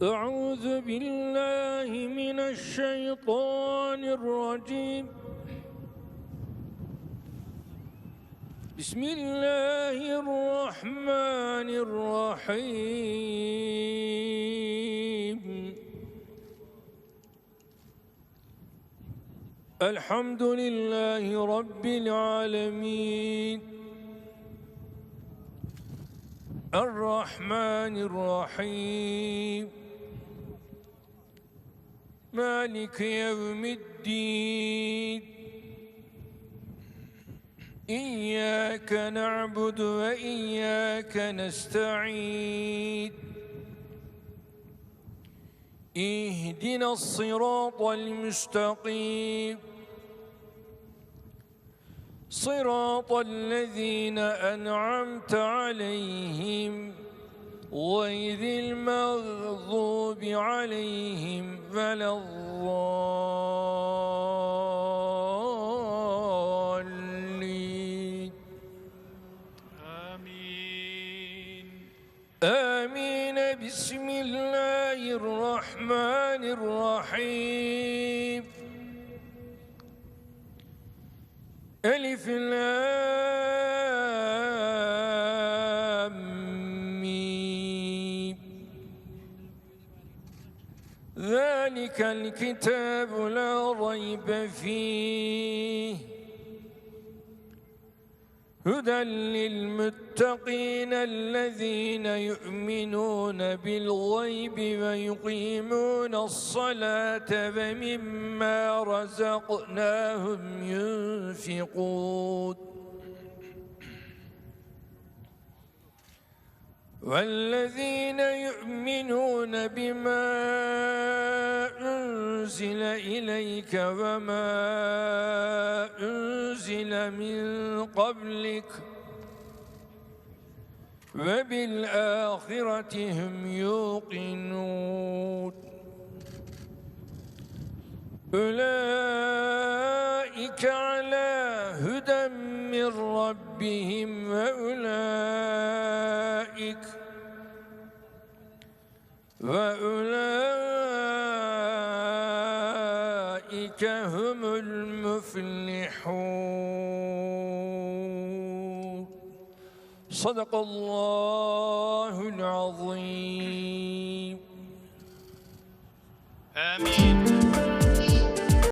أعوذ بالله من الشيطان الرجيم. بسم الله الرحمن الرحيم. الحمد لله رب العالمين، الرحمن الرحيم، مالك يوم الدين. إياك نعبد وإياك نستعين. اهدنا الصراط المستقيم، صراط الذين أنعمت عليهم غير المغضوب عليهم ولا الضالين. آمين. آمين. بسم الله الرحمن الرحيم. ألف لام ميم. ذلك الكتاب لا ريب فيه، هدى للمتقين الذين يؤمنون بالغيب ويقيمون الصلاة ومما رزقناهم ينفقون. والذين يؤمنون بما أنزل إليك وما أنزل من قبلك وبالآخرة هم يوقنون. أولئك على هدى من ربهم وأولئك هم المفلحون. صدق الله العظيم. آمين.